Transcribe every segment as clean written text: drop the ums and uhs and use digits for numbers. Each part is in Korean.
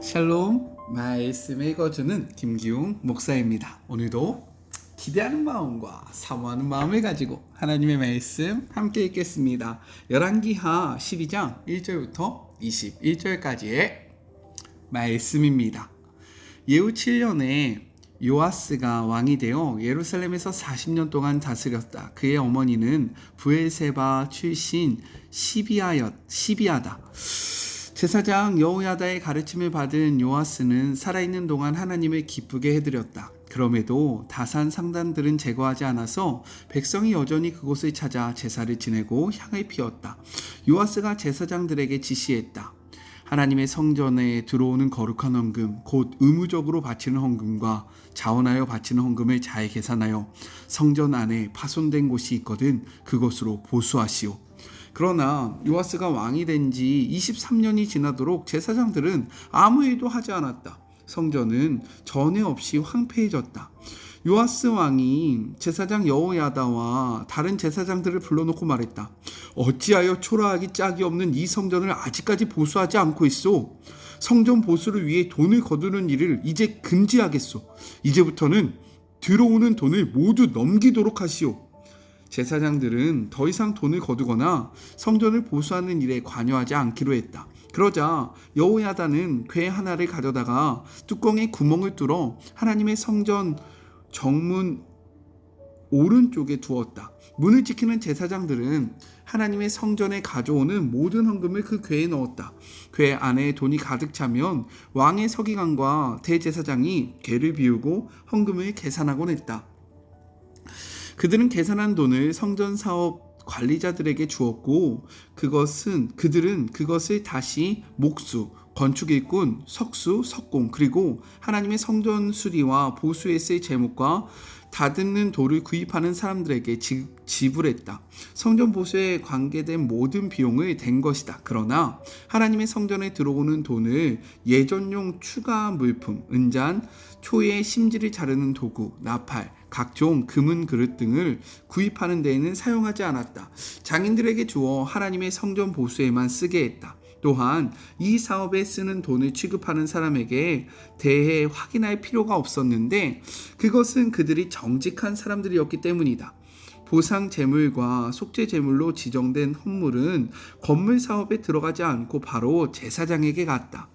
샬롬, 말씀 읽어주는 김기웅 목사입니다. 오늘도 기대하는 마음과 사모하는 마음을 가지고 하나님의 말씀 함께 읽겠습니다. 열왕기하 12장 1절부터 21절까지의 말씀입니다. 예후 7년에 요아스가 왕이 되어 예루살렘에서 40년 동안 다스렸다. 그의 어머니는 브엘세바 출신 시비아다. 제사장 여호야다의 가르침을 받은 요아스는 살아있는 동안 하나님을 기쁘게 해드렸다. 그럼에도 다산 상단들은 제거하지 않아서 백성이 여전히 그곳을 찾아 제사를 지내고 향을 피웠다. 요아스가 제사장들에게 지시했다. 하나님의 성전에 들어오는 거룩한 헌금, 곧 의무적으로 바치는 헌금과 자원하여 바치는 헌금을 잘 계산하여 성전 안에 파손된 곳이 있거든 그것으로 보수하시오. 그러나 요아스가 왕이 된 지 23년이 지나도록 제사장들은 아무 일도 하지 않았다. 성전은 전에 없이 황폐해졌다. 요아스 왕이 제사장 여호야다와 다른 제사장들을 불러놓고 말했다. 어찌하여 초라하기 짝이 없는 이 성전을 아직까지 보수하지 않고 있소? 성전 보수를 위해 돈을 거두는 일을 이제 금지하겠소. 이제부터는 들어오는 돈을 모두 넘기도록 하시오. 제사장들은 더 이상 돈을 거두거나 성전을 보수하는 일에 관여하지 않기로 했다. 그러자 여호야다는 궤 하나를 가져다가 뚜껑에 구멍을 뚫어 하나님의 성전 정문 오른쪽에 두었다. 문을 지키는 제사장들은 하나님의 성전에 가져오는 모든 헌금을 그 궤에 넣었다. 궤 안에 돈이 가득 차면 왕의 서기관과 대제사장이 궤를 비우고 헌금을 계산하곤 했다. 그들은 계산한 돈을 성전 사업 관리자들에게 주었고 그들은 그것을 다시 목수, 건축일꾼, 석수, 석공 그리고 하나님의 성전 수리와 보수에 쓸 제목과 다듬는 돌을 구입하는 사람들에게 지불했다. 성전 보수에 관계된 모든 비용을 댄 것이다. 그러나 하나님의 성전에 들어오는 돈을 예전용 추가 물품, 은잔, 초의 심지를 자르는 도구, 나팔, 각종 금은 그릇 등을 구입하는 데에는 사용하지 않았다. 장인들에게 주어 하나님의 성전 보수에만 쓰게 했다. 또한 이 사업에 쓰는 돈을 취급하는 사람에게 대해 확인할 필요가 없었는데 그것은 그들이 정직한 사람들이었기 때문이다. 보상 제물과 속죄 제물로 지정된 헌물은 건물 사업에 들어가지 않고 바로 제사장에게 갔다.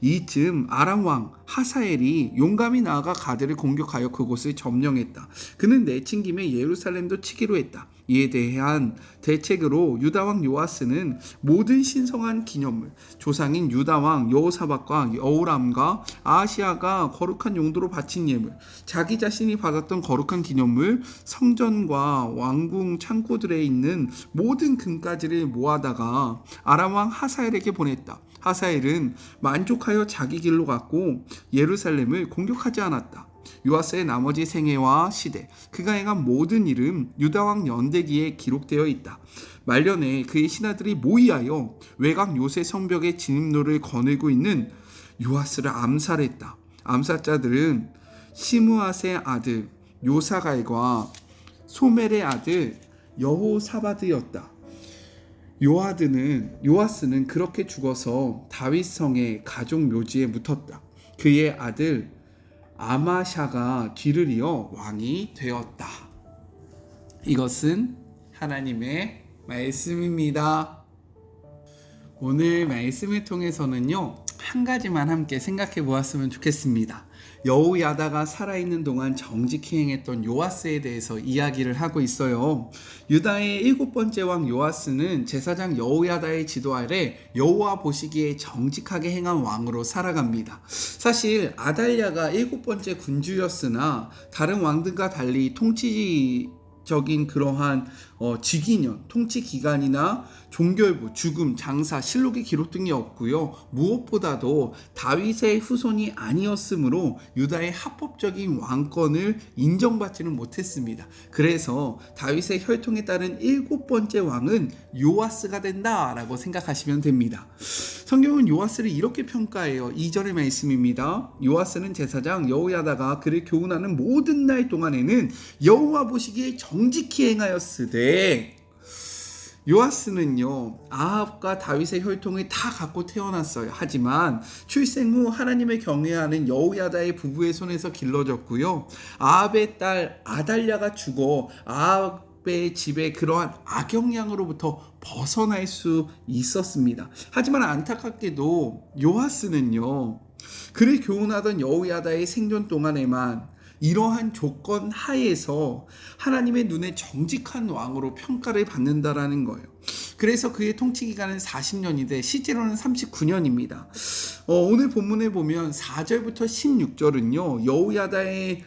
이쯤 아람 왕 하사엘이 용감히 나아가 가드를 공격하여 그곳을 점령했다. 그는 내친 김에 예루살렘도 치기로 했다. 이에 대한 대책으로 유다 왕 요아스는 모든 신성한 기념물, 조상인 유다 왕 여호사밧과 여호람과 아하시아가 거룩한 용도로 바친 예물, 자기 자신이 받았던 거룩한 기념물, 성전과 왕궁 창고들에 있는 모든 금가지를 모아다가 아람 왕 하사엘에게 보냈다. 하사엘은 만족하여 자기 길로 갔고 예루살렘을 공격하지 않았다. 요아스의 나머지 생애와 시대, 그가 행한 모든 일은 유다왕 연대기에 기록되어 있다. 말년에 그의 신하들이 모의하여 외곽 요새 성벽의 진입로를 거느리고 있는 요아스를 암살했다. 암살자들은 시므앗의 아들 요사갈과 소멜의 아들 여호사바드였다. 요아스는 그렇게 죽어서 다윗성의 가족 묘지에 묻혔다. 그의 아들 아마샤가 뒤를 이어 왕이 되었다. 이것은 하나님의 말씀입니다. 오늘 말씀을 통해서는요, 한 가지만 함께 생각해 보았으면 좋겠습니다. 여호야다가 살아있는 동안 정직히 행했던 요아스에 대해서 이야기를 하고 있어요. 유다의 7번째 왕 요아스는 제사장 여호야다의 지도 아래 여호와 보시기에 정직하게 행한 왕으로 살아갑니다. 사실 아달랴가 7번째 군주였으나 다른 왕들과 달리 통치적인 그러한 직위년, 통치 기간이나 종결부, 죽음, 장사, 실록의 기록 등이 없고요. 무엇보다도 다윗의 후손이 아니었으므로 유다의 합법적인 왕권을 인정받지는 못했습니다. 그래서 다윗의 혈통에 따른 7번째 왕은 요아스가 된다라고 생각하시면 됩니다. 성경은 요아스를 이렇게 평가해요. 2절의 말씀입니다. 요아스는 제사장 여호야다가 그를 교훈하는 모든 날 동안에는 여호와 보시기에 정직히 행하였으되 요아스는요, 아합과 다윗의 혈통을 다 갖고 태어났어요. 하지만 출생 후 하나님을 경외하는 여호야다의 부부의 손에서 길러졌고요. 아합의 딸 아달랴가 죽어 아합의 집에 그러한 악영향으로부터 벗어날 수 있었습니다. 하지만 안타깝게도 요아스는요, 그를 교훈하던 여호야다의 생존 동안에만 이러한 조건 하에서 하나님의 눈에 정직한 왕으로 평가를 받는다라는 거예요. 그래서 그의 통치 기간은 40년인데 실제로는 39년입니다. 오늘 본문에 보면 4절부터 16절은요. 여호야다의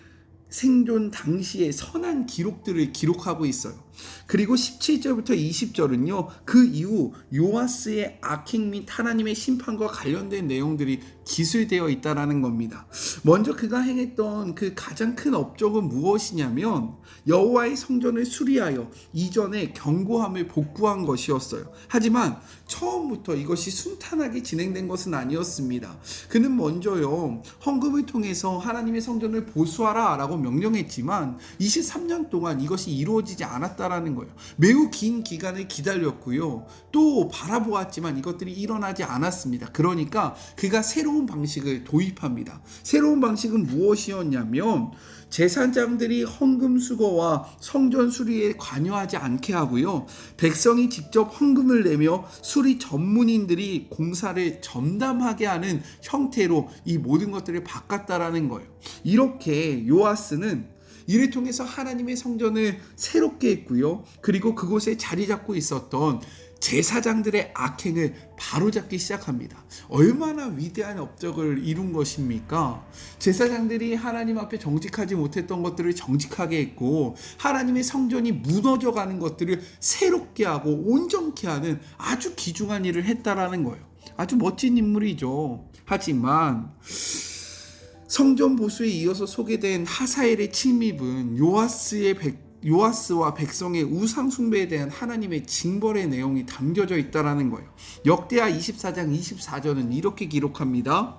생존 당시의 선한 기록들을 기록하고 있어요. 그리고 17절부터 20절은요. 그 이후 요아스의 악행 및 하나님의 심판과 관련된 내용들이 기술되어 있다라는 겁니다. 먼저 그가 행했던 그 가장 큰 업적은 무엇이냐면 여호와의 성전을 수리하여 이전에 견고함을 복구한 것이었어요. 하지만 처음부터 이것이 순탄하게 진행된 것은 아니었습니다. 그는 먼저요, 헌금을 통해서 하나님의 성전을 보수하라 라고 명령했지만 23년 동안 이것이 이루어지지 않았다라는 거예요. 매우 긴 기간을 기다렸고요. 또 바라보았지만 이것들이 일어나지 않았습니다. 그러니까 그가 새로운 방식을 도입합니다. 새로운 방식은 무엇이었냐면 제사장들이 헌금 수거와 성전 수리에 관여하지 않게 하고요. 백성이 직접 헌금을 내며 수리 전문인들이 공사를 전담하게 하는 형태로 이 모든 것들을 바꿨다라는 거예요. 이렇게 요아스는 이를 통해서 하나님의 성전을 새롭게 했고요. 그리고 그곳에 자리 잡고 있었던 제사장들의 악행을 바로잡기 시작합니다. 얼마나 위대한 업적을 이룬 것입니까? 제사장들이 하나님 앞에 정직하지 못했던 것들을 정직하게 했고 하나님의 성전이 무너져가는 것들을 새롭게 하고 온전케 하는 아주 귀중한 일을 했다라는 거예요. 아주 멋진 인물이죠. 하지만 성전 보수에 이어서 소개된 하사엘의 침입은 요아스와 백성의 우상 숭배에 대한 하나님의 징벌의 내용이 담겨져 있다라는 거예요. 역대하 24장 24절은 이렇게 기록합니다.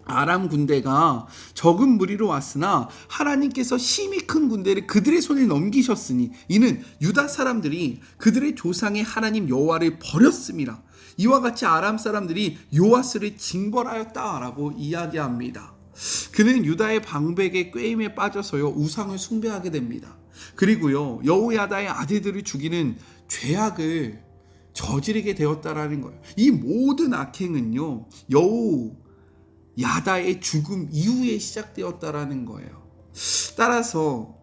아람 군대가 적은 무리로 왔으나 하나님께서 심히 큰 군대를 그들의 손에 넘기셨으니 이는 유다 사람들이 그들의 조상의 하나님 여호와를 버렸습니다. 이와 같이 아람 사람들이 요아스를 징벌하였다라고 이야기합니다. 그는 유다의 방백의 꾀임에 빠져서요 우상을 숭배하게 됩니다. 그리고요 여호야다의 아들들을 죽이는 죄악을 저지르게 되었다라는 거예요. 이 모든 악행은요 여호야다의 죽음 이후에 시작되었다라는 거예요. 따라서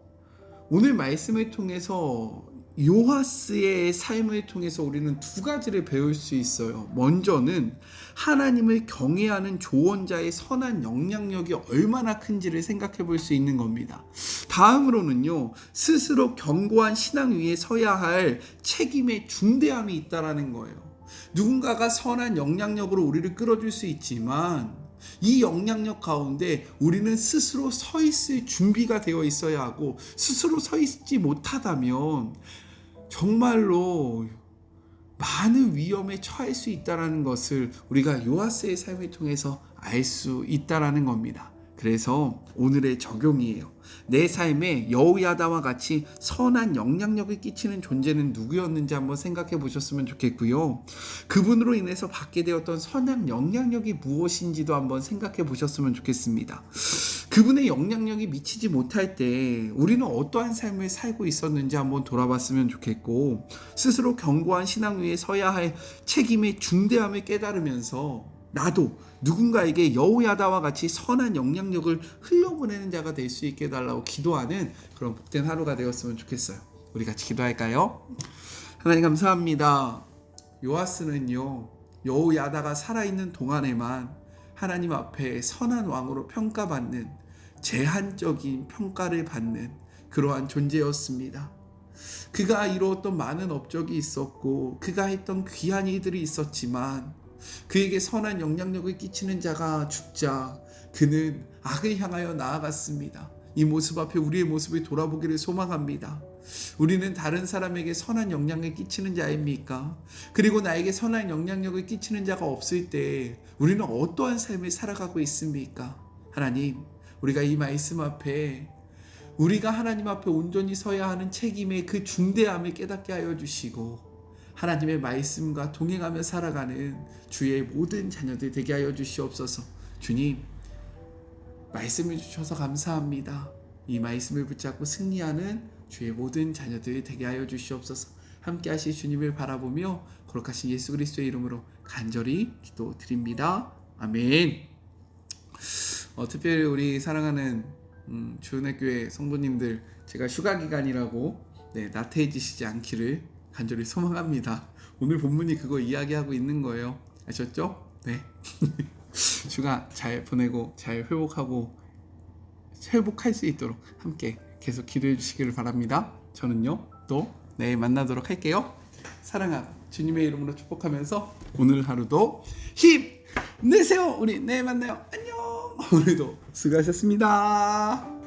오늘 말씀을 통해서 요아스의 삶을 통해서 우리는 두 가지를 배울 수 있어요. 먼저는 하나님을 경외하는 조언자의 선한 영향력이 얼마나 큰지를 생각해 볼 수 있는 겁니다. 다음으로는요, 스스로 견고한 신앙 위에 서야 할 책임의 중대함이 있다라는 거예요. 누군가가 선한 영향력으로 우리를 끌어줄 수 있지만 이 영향력 가운데 우리는 스스로 서 있을 준비가 되어 있어야 하고 스스로 서 있지 못하다면 정말로 많은 위험에 처할 수 있다는 것을 우리가 요아스의 삶을 통해서 알 수 있다는 겁니다. 그래서 오늘의 적용이에요. 내 삶에 여호야다와 같이 선한 영향력을 끼치는 존재는 누구였는지 한번 생각해 보셨으면 좋겠고요. 그분으로 인해서 받게 되었던 선한 영향력이 무엇인지도 한번 생각해 보셨으면 좋겠습니다. 그분의 영향력이 미치지 못할 때 우리는 어떠한 삶을 살고 있었는지 한번 돌아봤으면 좋겠고, 스스로 견고한 신앙 위에 서야 할 책임의 중대함을 깨달으면서 나도 누군가에게 여호야다와 같이 선한 영향력을 흘려보내는 자가 될 수 있게 해달라고 기도하는 그런 복된 하루가 되었으면 좋겠어요. 우리 같이 기도할까요? 하나님 감사합니다. 요아스는요 여호야다가 살아있는 동안에만 하나님 앞에 선한 왕으로 평가받는, 제한적인 평가를 받는 그러한 존재였습니다. 그가 이루었던 많은 업적이 있었고 그가 했던 귀한 일들이 있었지만 그에게 선한 영향력을 끼치는 자가 죽자 그는 악을 향하여 나아갔습니다. 이 모습 앞에 우리의 모습을 돌아보기를 소망합니다. 우리는 다른 사람에게 선한 영향을 끼치는 자입니까? 그리고 나에게 선한 영향력을 끼치는 자가 없을 때 우리는 어떠한 삶을 살아가고 있습니까? 하나님, 우리가 이 말씀 앞에 우리가 하나님 앞에 온전히 서야 하는 책임의 그 중대함을 깨닫게 하여 주시고 하나님의 말씀과 동행하며 살아가는 주의 모든 자녀들 되게 하여 주시옵소서. 주님, 말씀을 주셔서 감사합니다. 이 말씀을 붙잡고 승리하는 주의 모든 자녀들 되게 하여 주시옵소서. 함께 하실 주님을 바라보며 거룩하신 예수 그리스도의 이름으로 간절히 기도드립니다. 아멘. 특별히 우리 사랑하는 주은혜교회 성도님들, 제가 휴가 기간이라고 나태해지시지 않기를 간절히 소망합니다. 오늘 본문이 그거 이야기하고 있는 거예요. 아셨죠? 네. 휴가 잘 보내고 잘 회복할 수 있도록 함께 계속 기도해 주시기를 바랍니다. 저는요 또 내일 만나도록 할게요. 사랑하는 주님의 이름으로 축복하면서 오늘 하루도 힘내세요. 우리 내일 만나요. 안녕. 오늘도 수고하셨습니다.